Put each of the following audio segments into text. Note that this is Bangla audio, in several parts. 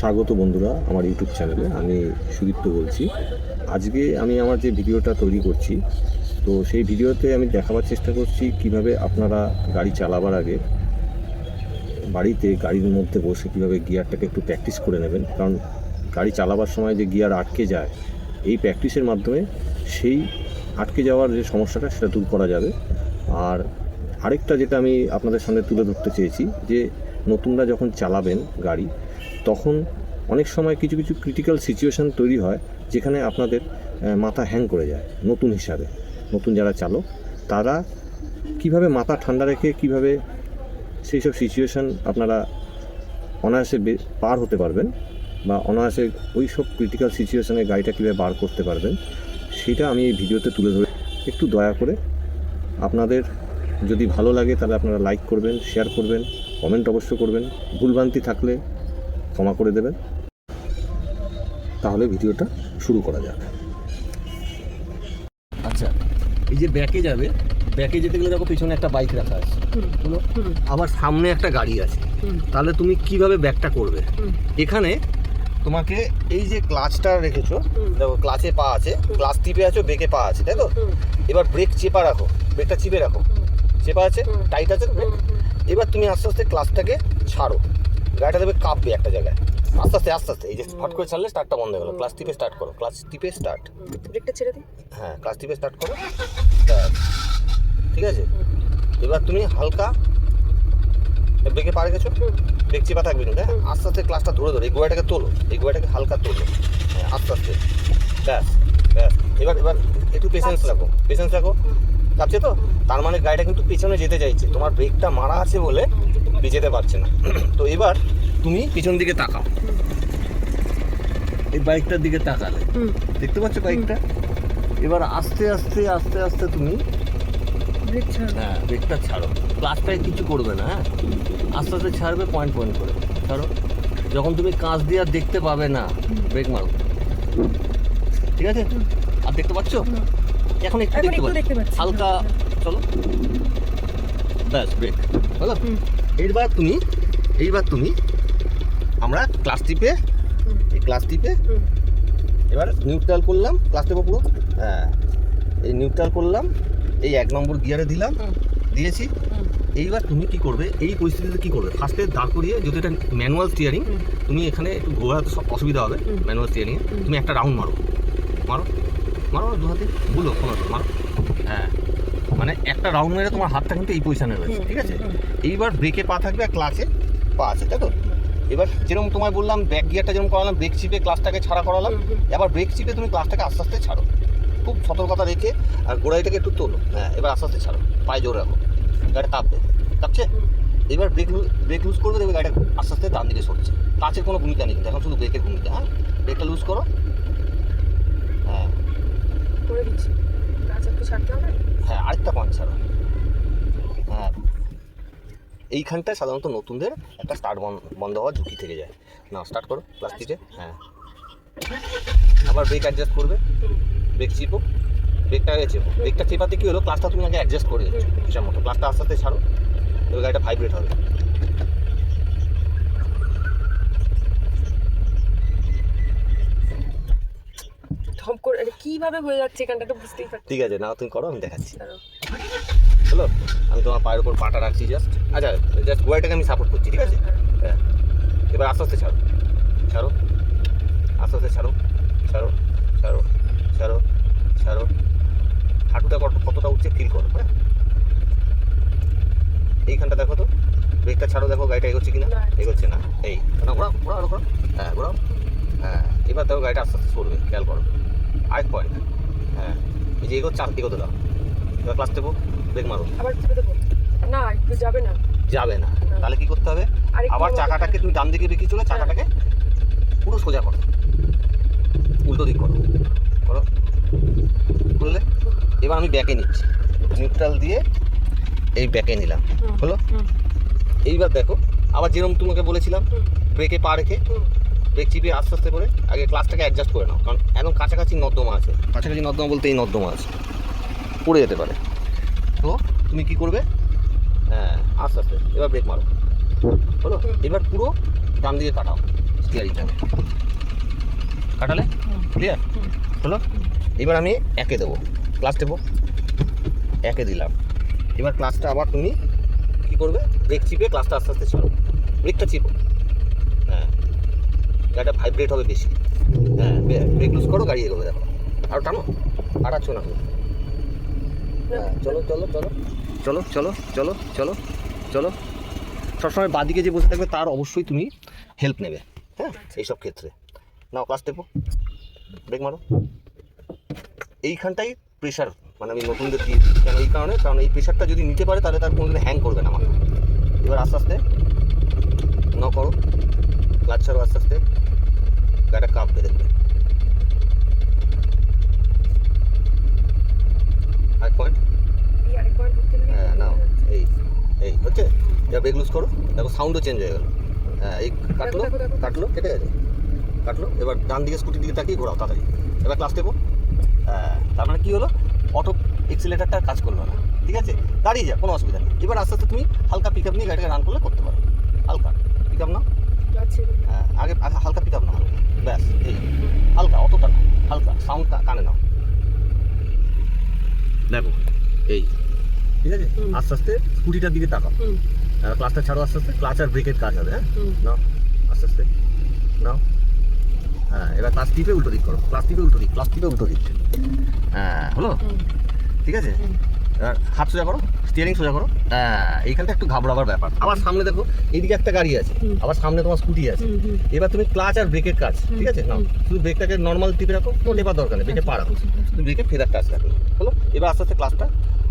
স্বাগত বন্ধুরা আমার ইউটিউব চ্যানেলে। আমি সুদীপ্ত বলছি। আজকে আমি আমার যে ভিডিওটা তৈরি করছি, তো সেই ভিডিওতে আমি দেখাবার চেষ্টা করছি কিভাবে আপনারা গাড়ি চালাবার আগে বাড়িতে গাড়ির মধ্যে বসে কীভাবে গিয়ারটাকে একটু প্র্যাকটিস করে নেবেন। কারণ গাড়ি চালাবার সময় যে গিয়ার আটকে যায়, এই প্র্যাকটিসের মাধ্যমে সেই আটকে যাওয়ার যে সমস্যাটা সেটা দূর করা যাবে। আর আরেকটা যেটা আমি আপনাদের সামনে তুলে ধরতে চেয়েছি, যে নতুনরা যখন চালাবেন গাড়ি, তখন অনেক সময় কিছু কিছু ক্রিটিক্যাল সিচুয়েশান তৈরি হয় যেখানে আপনাদের মাথা হ্যাং করে যায়। নতুন যারা চালক, তারা কিভাবে মাথা ঠান্ডা রেখে কিভাবে সেই সব সিচুয়েশান আপনারা অনায়াসে পার হতে পারবেন, বা অনায়াসে ওই সব ক্রিটিক্যাল সিচুয়েশানে গাড়িটা কীভাবে বার করতে পারবেন, সেটা আমি এই ভিডিওতে তুলে ধরে। একটু দয়া করে আপনাদের যদি ভালো লাগে তাহলে আপনারা লাইক করবেন, শেয়ার করবেন, কমেন্ট অবশ্য করবেন। ভুলভ্রান্তি থাকলে ক্ষমা করে দেবেন। তাহলে ভিডিওটা শুরু করা যাক। আচ্ছা, এই যে ব্যাকে যাবে, ব্যাকে যেতে গেলে দেখো পিছনে একটা বাইক রাখা আছে, আবার সামনে একটা গাড়ি আছে। তাহলে তুমি কিভাবে ব্যাকটা করবে? এখানে তোমাকে এই যে ক্লাচটা রেখেছো, দেখো ক্লাচে পা আছে, ক্লাচ টিপে আছো, ব্রেকে পা আছে, তাই তো? এবার ব্রেক চেপা রাখো, ব্রেকটা চিপে রাখো, চেপা আছে, টাইট আছে ব্রেক। এবার তুমি আস্তে আস্তে ক্লাচটাকে ছাড়ো, গাড়িটা দেবে কাঁপবে একটা জায়গায়। আস্তে আস্তে এই যে ফট করে ছাড়লে স্টার্টটা বন্ধ হয়ে গেলো। ক্লাচ টিপে স্টার্ট করো, ক্লাচ টিপে স্টার্ট, ব্রেকটা ছেড়ে দিই। হ্যাঁ, ক্লাচ টিপে স্টার্ট করো, ঠিক আছে? এবার তুমি হালকা ব্রেকে পা রেখেছো, ব্রেক চেপা থাকবে কিন্তু, হ্যাঁ, আস্তে আস্তে ক্লাচটা ধরে এই গোয়াটাকে তোলো, এই গোয়াটাকে হালকা তোলো, হ্যাঁ, আস্তে আস্তে, ব্যাস। এবার একটু পেশেন্স রাখো। কাঁপছে তো, তার মানে গাড়িটা কিন্তু পেছনে যেতে চাইছে, তোমার ব্রেকটা মারা আছে বলে যেতে পারছে না। তো এবার তুমি পিছন দিকে তাকাও, এই বাইকটার দিকে তাকালে দেখতে পাচ্ছ বাইকটা। এবার আস্তে আস্তে তুমি হ্যাঁ ব্রেকটা ছাড়ো, ক্লাচটায় কিছু করবে না, হ্যাঁ, আস্তে আস্তে ছাড়বে, পয়েন্ট করে ছাড়ো। যখন তুমি কাঁচ দিয়ে আর দেখতে পাবে না, ব্রেক মারো, ঠিক আছে? আর দেখতে পাচ্ছ? এখন একটু দেখতে পাচ্ছ, হালকা চলো, ব্যাস, ব্রেক হলো। এইবার তুমি আমরা ক্লাচ টিপে এবার নিউট্রাল করলাম, ক্লাচ টিপে পুরো, হ্যাঁ, এই নিউট্রাল করলাম, এই 1 নম্বর গিয়ারে দিয়েছি। এইবার তুমি কি করবে এই পরিস্থিতিতে? কি করবে? ফার্স্টে দাঁড় করিয়ে, যদি এটা ম্যানুয়াল স্টিয়ারিং, তুমি এখানে একটু ঘোরাতে অসুবিধা হবে ম্যানুয়াল স্টিয়ারিংয়ে, তুমি একটা রাউন্ড মারো দু হাতে, বুলো কোনো মারো, হ্যাঁ, মানে একটা রাউন্ড মেরে তোমার হাতটা কিন্তু এই পজিশনে রয়েছে, ঠিক আছে? এইবার ব্রেকে পা থাকবে আর ক্লাচে পা আছে, তাই তো? এবার যেরকম তোমায় বললাম, ব্যাক গিয়ারটা যেরকম করালাম, ব্রেক চিপে ক্লাচটাকে ছাড়া করালাম, এবার ব্রেক চিপে তুমি ক্লাচটাকে আস্তে আস্তে ছাড়ো, খুব সতর্কতা রেখে, আর গোড়াইটাকে একটু তোলো, হ্যাঁ, এবার আস্তে আস্তে ছাড়ো, পায়ে জোর রাখো, গাড়িটা কাঁপছে। এবার ব্রেক লুজ করবে, দেখবে গাড়িটা আস্তে আস্তে ডান দিকে সরছে। ক্লাচের কোনো ভূমিকা নেই, এখন শুধু ব্রেকের ভূমিকা, হ্যাঁ। ব্রেকটা লুজ করো, হ্যাঁ, করে দিচ্ছি। ক্লাচ একটু ছাড়তে হবে, হ্যাঁ, আরেকটা পয়েন্ট ছাড়ো, হ্যাঁ। এইখানটায় সাধারণত নতুনদের একটা স্টার্ট বন্ধ হওয়ার ঝুঁকি থেকে যায়। না, স্টার্ট করো ক্লাচ টিপে, হ্যাঁ, আবার ব্রেক অ্যাডজাস্ট করবে, ব্রেক চিপো, ব্রেকটা চেপাতে কি হলো, ক্লাচটা তুমি আগে অ্যাডজাস্ট করে দিচ্ছ হিসাব মতো, ক্লাচটা আস্তে আস্তে ছাড়ো, এবার গাড়িটা ভাইব্রেট হবে। ঢপ করে কিভাবে হয়ে যাচ্ছে এখানটা তো বুঝতেই পারছি। ঠিক আছে, না তুমি করো, আমি দেখাচ্ছি। হলো, আমি তোমার পায়ের উপর পাটা রাখছি জাস্ট, আচ্ছা, জাস্ট গোয়াটাকে আমি সাপোর্ট করছি, ঠিক আছে? হ্যাঁ, এবার আস্তে আস্তে ছাড়ো, আস্তে আস্তে ছাড়ো, হাঁটুটা কতটা উঠছে ফিল করো, হ্যাঁ। এইখানটা দেখো তো, ব্রেকটা ছাড়ো, দেখো গাড়িটা এগোচ্ছে কিনা, এগোচ্ছে না, এই ঘোরাও, হ্যাঁ, ঘোরাও, হ্যাঁ। এবার দেখো গাড়িটা আস্তে আস্তে সরবে, খেয়াল করো, আরেক পয়েন্ট, হ্যাঁ, এই যে এগোতে দাও, এবার ক্লাচ দেবো, ব্রেক মারো, আবার চেপে দেবো, না একটু যাবে না, তাহলে কি করতে হবে? আবার চাকাটাকে তুমি ডান দিকে রেখে চলে, চাকাটাকে পুরো সোজা করো, উল্টো দিক করো, বুঝলে? এবার আমি ব্যাকে নিচ্ছি, নিউট্রাল দিয়ে এই ব্যাকে নিলাম, হলো। এইবার দেখো, আবার যেরকম তোমাকে বলেছিলাম, ব্রেকে পা রেখে ব্রেক চিপে আস্তে আস্তে করে আগে ক্লাচটাকে অ্যাডজাস্ট করে নাও, কারণ একদম কাছাকাছি নর্দমা আছে, বলতে এই নর্দমা আছে, পড়ে যেতে পারে। তো তুমি কি করবে? হ্যাঁ, আস্তে আস্তে এবার ব্রেক মারো, হলো। এবার পুরো ডান দিকে কাটাও, স্টিয়ারিং হবে, কাটালে ক্লিয়ার হলো। এবার আমি একে দেবো, ক্লাচ দেবো, একে দিলাম। এবার ক্লাচটা আবার তুমি কী করবে, ব্রেক চিপে ক্লাচটা আস্তে আস্তে ছাড়ো, ব্রেকটা চিপো, হ্যাঁ গাড়িটা ভাইব্রেট হবে বেশি, হ্যাঁ ব্রেক লুজ করো, গাড়ি এগোবে, দেখো আরও টানো, আটাচ্ছ না, হ্যাঁ চলো চলো চলো চলো চলো চলো চলো চলো। সবসময় বাদিকে যে বসে থাকবে তার অবশ্যই তুমি হেল্প নেবে, হ্যাঁ এইসব ক্ষেত্রে। নাও ক্লাচ টেপো, ব্রেক মারো। এইখানটাই প্রেশার, মানে আমি নতুনদের দিই কেন, এই কারণে, কারণ এই প্রেশারটা যদি নিতে পারে তাহলে তার কোনোদিন হ্যাং করবে না আমার। এবার আস্তে আস্তে নাও করো, ক্লাচ ছাড়ো আস্তে আস্তে, গাড়িটা কাঁপবে দেখবে। আরেক পয়েন্ট, হ্যাঁ নাও, এই এই হচ্ছে। এবার ব্রেক লুজ করো, দেখো সাউন্ডও চেঞ্জ হয়ে গেল, হ্যাঁ এই কাটলো কাটলো, কেটে গেছে, কাটলো। এবার ডান দিকে স্কুটির দিকে তাকিয়ে ঘোরাও তাড়াতাড়ি। এবার ক্লাচ টেপো, হ্যাঁ তার মানে কী হলো, অটো এক্সিলেটারটা কাজ করলো না, ঠিক আছে, দাঁড়িয়ে যা, কোনো অসুবিধা নেই। এবার আস্তে আস্তে তুমি হালকা পিক আপ নিয়ে গাড়িটাকে রান করলে করতে পারো, হালকা পিক আপ নাও, হ্যাঁ আগে হালকা পিক আপ নাও, ব্যাস এই হালকা, অতটা না, হালকা, সাউন্ড কানে নাও, দেখো এই, ঠিক আছে। আস্তে আস্তে স্কুটিটার দিকে তাকাও, ক্লাচটা ছাড়ো আস্তে আস্তে, ক্লাচ আর ব্রেকের কাজ হবে, হ্যাঁ নাও আস্তে আস্তে নাও, হ্যাঁ এবার ক্লাচ টিপে উল্টো দিক করো, ক্লাচ টিপে উল্টো দিক, ক্লাচ টিপে উল্টো দিক, হ্যাঁ হলো, ঠিক আছে। এবার হাত সোজা করো, স্টিয়ারিং সোজা করো, হ্যাঁ এইখানটা একটু ঘাবড়াবার ব্যাপার। আবার সামনে দেখো, এইদিকে একটা গাড়ি আছে, আবার সামনে তোমার স্কুটি আছে। এবার তুমি ক্লাচ আর ব্রেকের কাজ, ঠিক আছে, নাও শুধু ব্রেকটাকে নর্মাল টিপে রাখো, কোনো টেপার দরকার নেই, ব্রেকে পা রাখো, তুমি ব্রেকে ফেদার টাচ রাখো, হলো। এবার আস্তে আস্তে ক্লাচটা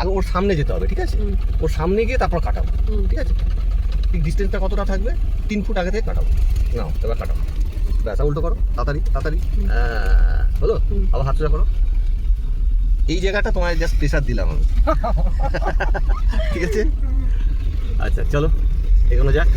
আগে ওর সামনে যেতে হবে, ঠিক আছে, ওর সামনে গিয়ে তারপর কাটাবো, ঠিক আছে। ঠিক ডিস্টেন্সটা কতটা থাকবে, 3 ফুট আগে থেকে কাটাবো, নাও এবার কাটাবো, ব্যাস উল্টো করো, তাড়াতাড়ি তাড়াতাড়ি, হ্যাঁ হলো। আবার হাত সোজা করো, এই জায়গাটা তোমায় জাস্ট প্রেশার দিলাম আমি, ঠিক আছে। আচ্ছা চলো এগোনো যাক।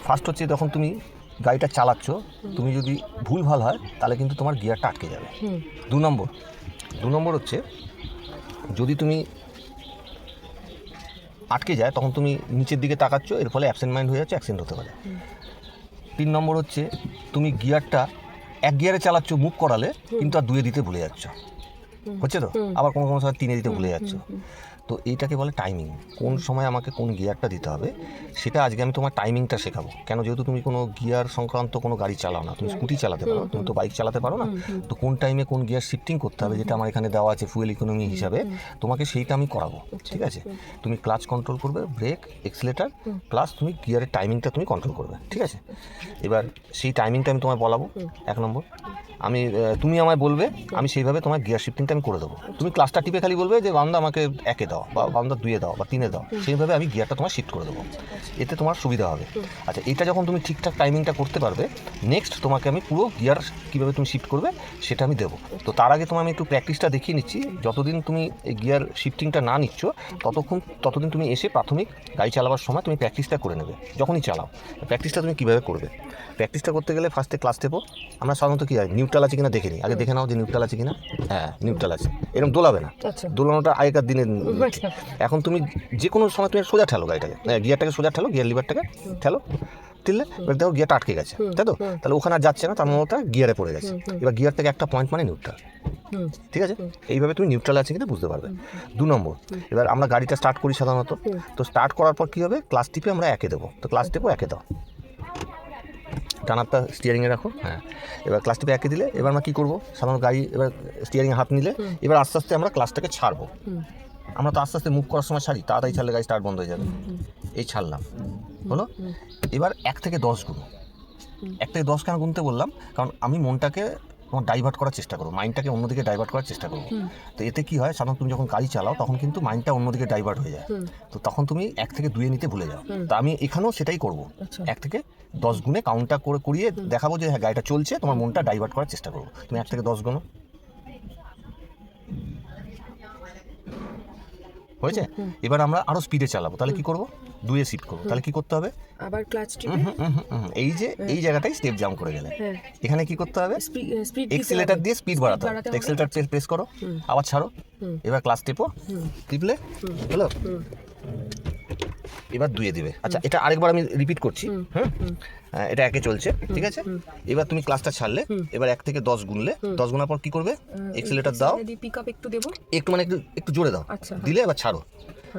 ফার্স্ট হচ্ছে যখন তুমি গাড়িটা চালাচ্ছ, তুমি যদি ভুল ভাল হয় তাহলে কিন্তু তোমার গিয়ারটা আটকে যাবে। 2 নম্বর হচ্ছে যদি তুমি আটকে যায় তখন তুমি নিচের দিকে তাকাচ্ছ, এর ফলে অ্যাবসেন্ট মাইন্ড হয়ে যাচ্ছে, অ্যাক্সিডেন্ট হতে পারে। 3 নম্বর হচ্ছে তুমি গিয়ারটা 1 গিয়ারে চালাচ্ছ, মুভ করালে কিন্তু আর 2-এ দিতে ভুলে যাচ্ছ, হচ্ছে তো, আবার কোনো সময় 3-এ দিতে ভুলে যাচ্ছ। তো এইটাকে বলে টাইমিং, কোন সময় আমাকে কোন গিয়ারটা দিতে হবে সেটা আজকে আমি তোমার টাইমিংটা শেখাবো। কেন, যেহেতু তুমি কোনো গিয়ার সংক্রান্ত কোনো গাড়ি চালাও না, তুমি স্কুটি চালাতে পারো, তুমি তো বাইক চালাতে পারো না, তো কোন টাইমে কোন গিয়ার শিফটিং করতে হবে যেটা আমার এখানে দেওয়া আছে ফুয়েল ইকোনমি হিসাবে, তোমাকে সেইটা আমি করাবো, ঠিক আছে। তুমি ক্লাচ কন্ট্রোল করবে, ব্রেক, এক্সিলেটার, প্লাস তুমি গিয়ারের টাইমিংটা তুমি কন্ট্রোল করবে, ঠিক আছে। এবার সেই টাইমিংটা আমি তোমায় বলাবো। 1 নম্বর, তুমি আমায় বলবে, আমি সেইভাবে তোমার গিয়ার শিফটিংটা আমি করে দেবো। তুমি ক্লাচটা টিপে খালি বলবে যে বান্দা আমাকে 1-এ দাও, বা বান্দা 2-এ দাও, বা 3-এ দাও, সেইভাবে আমি গিয়ারটা তোমার শিফট করে দেবো, এতে তোমার সুবিধা হবে। আচ্ছা, এটা যখন তুমি ঠিকঠাক টাইমিংটা করতে পারবে, নেক্সট তোমাকে আমি পুরো গিয়ার কীভাবে তুমি শিফট করবে সেটা আমি দেবো। তো তার আগে তোমায় আমি একটু প্র্যাকটিসটা দেখিয়ে নিচ্ছি। যতদিন তুমি এই গিয়ার শিফটিংটা না নিচ্ছ ততদিন তুমি এসে প্রাথমিক গাড়ি চালাবার সময় তুমি প্র্যাকটিসটা করে নেবে। যখনই চালাও প্র্যাকটিসটা তুমি কীভাবে করবে, প্র্যাকটিসটা করতে গেলে ফার্স্টে ক্লাচ টেপো। আমরা সাধারণত কী হয়, নিউট্রাল আছে কিনা দেখে নিই, আগে দেখে নাও যে নিউট্রাল আছে কিনা। হ্যাঁ নিউট্রাল আছে, এরকম দোলাবে না, দোলানোটা আগেকার দিনে। এখন তুমি যে কোনো সময় তুমি সোজা ঠেলো গাড়িটাকে, গিয়ারটাকে সোজা ঠেলো, গিয়ার লিভারটাকে ঠেলো, ঠেললে এবার দেখো গিয়ারটা আটকে গেছে, তাই তো, তাহলে ওখানে আর যাচ্ছে না, তার মানে ওটা গিয়ারে পড়ে গেছে। এবার গিয়ার থেকে একটা পয়েন্ট মানে নিউট্রাল, ঠিক আছে। এইভাবে তুমি নিউট্রাল আছে কিনা বুঝতে পারবে। 2 নম্বর, এবার আমরা গাড়িটা স্টার্ট করি সাধারণত, তো স্টার্ট করার পর কী হবে, ক্লাচ টিপে আমরা 1-এ দেবো, তো ক্লাচ টিপে 1-এ দাও, টানারটা স্টিয়ারিংয়ে রাখো, হ্যাঁ। এবার ক্লাচ টিপে 1-এ দিলে এবার আমরা কী করবো, সাধারণত গাড়ি এবার স্টিয়ারিংয়ে হাত নিলে এবার আস্তে আস্তে আমরা ক্লাচটাকে ছাড়বো। আমরা তো আস্তে আস্তে মুভ করার সময় ছাড়ি, তাড়াতাড়ি ছাড়লে গাড়ি স্টার্ট বন্ধ হয়ে যাবে। এই ছাড়লাম, হলো। এবার 1 থেকে 10 গুণ। 1 থেকে 10 কেন গুনতে বললাম, কারণ আমি মনটাকে তোমার ডাইভার্ট করার চেষ্টা করবো, মাইন্ডটাকে অন্যদিকে ডাইভার্ট করার চেষ্টা করবো। তো এতে কী হয়, সাধারণত তুমি যখন গাড়ি চালাও তখন কিন্তু মাইন্ডটা অন্যদিকে ডাইভার্ট হয়ে যায়, তো তখন তুমি 1 থেকে 2-এ নিতে ভুলে যাও। তো আমি এখানেও সেটাই করবো, 1 থেকে 10 গুণে কাউন্টটা করিয়ে দেখাবো যে হ্যাঁ গাড়িটা চলছে, তোমার মনটা ডাইভার্ট করার চেষ্টা করবো। তুমি 1 থেকে 10 গুণো, হয়েছে। এবার আমরা আরও স্পিডে চালাবো, তাহলে কি করবো, 2-এ শিফট করবো, তাহলে কি করতে হবে, আবার ক্লাচ টিপে এই যে এই জায়গাটাই স্টেপ জাম্প করে গেলে এখানে কি করতে হবে, এক্সিলেটার দিয়ে স্পিড বাড়াতে হবে। এক্সিলেটার প্রেস করো, আবার ছাড়ো, এবার ক্লাচ টিপো, টিপলে হলো। এবার দুয়ে দিবে। আচ্ছা, এটা আরেকবার আমি রিপিট করছি। এটা একে চলছে, ঠিক আছে। এবার তুমি ক্লাসটা ছাড়লে, এবার 1 থেকে 10 গুনলে, 10 গুনার পর কি করবে, এক্সেলেটর দাও, পিক আপ একটু দেবো। একটু মানে একটু জোরে দাও, আচ্ছা। দিলে এবার ছাড়ো।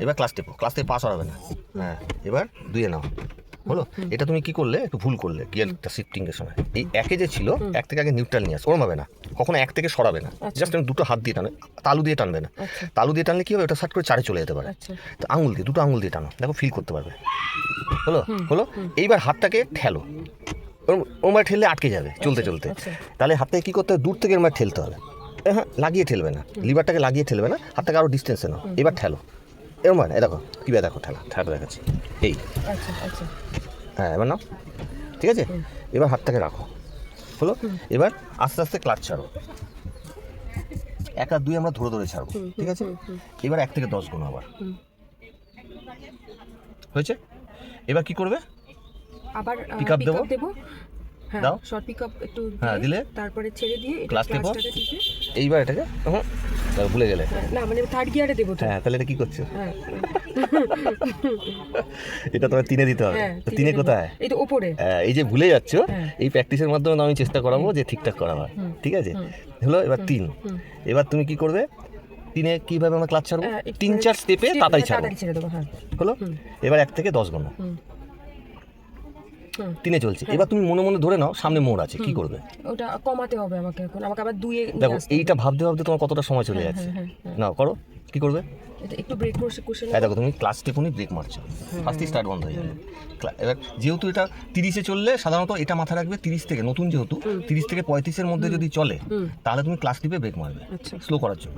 এবার ক্লাস থেকে পাস হবে না। হ্যাঁ, এবার দুয়ে নাও, হলো। এটা তুমি কি করলে, একটু ভুল করলে গিয়ারটা শিফটিং এর সময়। এই একে যে ছিল, 1 থেকে আগে নিউট্রাল নিয়ে আসো, ওরম হবে না, কখনো 1 থেকে সরাবে না, জাস্ট তুমি দুটো হাত দিয়ে টানো, তালু দিয়ে টানবে না। তালু দিয়ে টানলে কি হবে, ওটা সাট করে 4-এ চলে যেতে পারে। তো আঙুল দিয়ে, দুটো আঙুল দিয়ে টানো, দেখো ফিল করতে পারবে। হলো। এইবার হাতটাকে ঠেলো, ওর ঠেললে আটকে যাবে চলতে চলতে। তাহলে হাতটাকে কি করতে হবে, দূর থেকে এর ঠেলতে হবে। হ্যাঁ, লাগিয়ে ঠেলবে না, লিভারটাকে লাগিয়ে ঠেলবে না, হাতটাকে আরও ডিস্টেন্সে নাও। এবার ঠেলো, এরম হয়, দেখো কীভাবে, দেখো ঠেলা দেখাচ্ছি, এই। হ্যাঁ, এবার নাও, ঠিক আছে। এবার হাতটাকে রাখো, হলো। এবার আস্তে আস্তে ক্লাচ ছাড়ো, 1 আর 2 আমরা ধরে ধরে ছাড়বো, ঠিক আছে। এবার 1 থেকে 10 গুণ আবার হয়েছে। এবার কি করবে, আবার পিক আপ দেবো, হ্যাঁ, দাও, শর্ট পিক আপ একটু হ্যাঁ দিলে, তারপরে ছেড়ে দিয়ে ক্লাস টেপো। ক্লাচটাকে টিপে, এইবার এটাকে ভুলে গেলে, না মানে থার্ড গিয়ারে দেবো তো। হ্যাঁ, তাহলে এটা কি করছো, হ্যাঁ, এটা তোমার 3-এ দিতে হবে। তো 3-এ কোথায়, এই তো উপরে। এই যে ভুলে যাচ্ছ, এই প্র্যাকটিসের মাধ্যমে আমি চেষ্টা করাবো যে ঠিকঠাক করাবার, ঠিক আছে। হলো, এবার 3। এবার তুমি কি করবে, 3-এ কিভাবে আমরা ক্লাচ ছাড়বো, 3-4 স্টেপে তাড়াতাড়ি ছেড়ে দেবো। হ্যাঁ, হলো। এবার 1 থেকে 10 গুণ 3-এ চলছে। এবার তুমি মনে মনে ধরে নাও সামনে মোড় আছে, কি করবে, ওটা কমাতে হবে আমাকে, এখন আমাকে আবার 2-এ দেখো এইটা ভাবতে ভাবতে তোমার কতটা সময় চলে যাচ্ছে। নাও করো, কি করবে, এটা একটু ব্রেক কোশ্চেন। দেখো তুমি ক্লাস টেপনি ব্রেক মারছো, ফার্স্টই স্টার্ট বন্ধ হয়ে যাবে। এবার যেহেতু এটা 30-এ চললে, সাধারণত এটা মাথায় রাখবে, 30 থেকে, নতুন যেহেতু 30 থেকে 35-এর মধ্যে যদি চলে, তাহলে তুমি ক্লাস টিপে ব্রেক মারবে স্লো করার জন্য।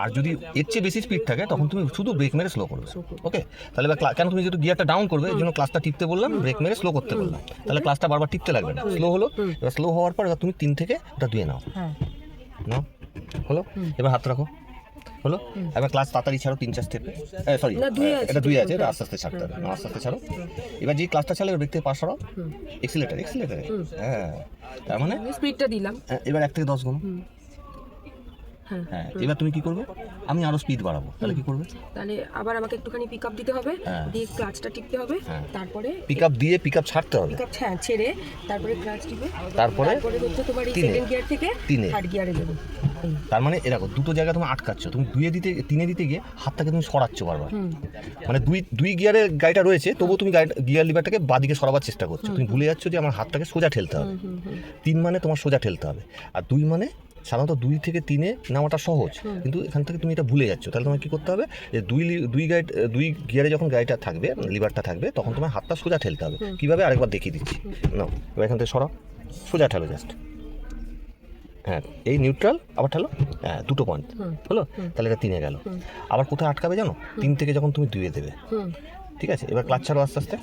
আর যদি এর চেয়ে বেশি স্পিড থাকে, তখন তুমি শুধু ব্রেক মেরে স্লো করবে। ওকে, তাহলে এবার কেন তুমি যেহেতু গিয়ারটা ডাউন করবে, এই জন্য ক্লাসটা টিপতে বললাম, ব্রেক মেরে স্লো করতে বললাম, তাহলে ক্লাসটা বারবার টিপতে লাগবে না, স্লো হলো। এবার স্লো হওয়ার পর এবার তুমি 3 থেকে ওটা ধুয়ে নাও, হলো। এবার হাত রাখো, হলো। এবার ক্লাস তাড়াতাড়ি ছাড়ো, 3-4 স্টেপে, সরি এটা 2 আছে, এটা আস্তে আস্তে ছাড়তে হবে, আস্তে আস্তে ছাড়ো। এবার যে ক্লাসটা ছাড়লে ব্রেক থেকে পাস সরাও, এক্সিলেটারে, হ্যাঁ, তার মানে স্পিডটা দিলাম। এবার 1 থেকে 10 গুণ। হ্যাঁ, এবার তুমি কি করবে, আমি আরো স্পিড বাড়াবো, তাহলে কি করবে, তাহলে আবার আমাকে একটুখানি পিক আপ দিতে হবে, দিয়ে ক্লাচটা টিপতে হবে, তারপরে পিক আপ দিয়ে পিক আপ ছাড়তে হবে, পিক আপ ছেড়ে তারপরে ক্লাচ টিপে, তারপরে হচ্ছে তোমার এই 3-এ, সেকেন্ড গিয়ার থেকে 3-এ, থার্ড গিয়ারে দেবো। তার মানে এরকম দুটো জায়গা তুমি আটকাচ্ছ, তুমি 3-এ দিতে গিয়ে হাতটাকে তুমি সরাচ্ছ বারবার, মানে দুই গিয়ারে গাড়িটা রয়েছে, তবুও তুমি গিয়ার লিভারটাকে বাদিকে সরাবার চেষ্টা করছো, তুমি ভুলে যাচ্ছ যে আমার হাতটাকে সোজা ঠেলতে হবে। 3 মানে তোমার সোজা ঠেলতে হবে, আর 2 মানে সাধারণত 2 থেকে 3-এ নেওয়াটা সহজ, কিন্তু এখান থেকে তুমি এটা ভুলে যাচ্ছ। তাহলে তোমার কী করতে হবে, যে দুই গিয়ারে যখন গাড়িটা থাকবে, লিভারটা থাকবে, তখন তোমার হাতটা সোজা ঠেলতে হবে। কীভাবে, আরেকবার দেখিয়ে দিচ্ছি, নাও, এবার এখান থেকে সরাও, সোজা ঠেলো জাস্ট, হ্যাঁ, এই নিউট্রাল, আবার ঠেলো, হ্যাঁ, 2 পয়েন্ট হলো। তাহলে এটা 3-এ গেল। আবার কোথায় আটকাবে জানো, 3 থেকে যখন তুমি 2-এ দেবে, ঠিক আছে। এবার ক্লাচ ছাড়ো আস্তে আস্তে,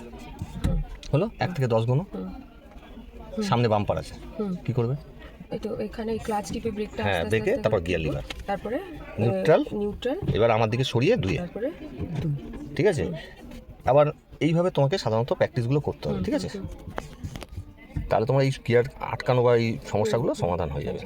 হলো। 1 থেকে 10 গুণ, সামনে বাম্পার আছে, কি করবে, এই তো এখানে ক্লাচ টিপে ব্রেকটা, হ্যাঁ, ব্রেকে, তারপর গিয়ার লিভার, তারপরে নিউট্রাল, এবার আমার দিকে সরিয়ে 2-এ, তারপরে 2, ঠিক আছে। আবার এইভাবে তোমাকে সাধারণত প্র্যাকটিসগুলো করতে হবে, ঠিক আছে। তাহলে তোমার এই গিয়ার আটকানো বা এই সমস্যাগুলো সমাধান হয়ে যাবে।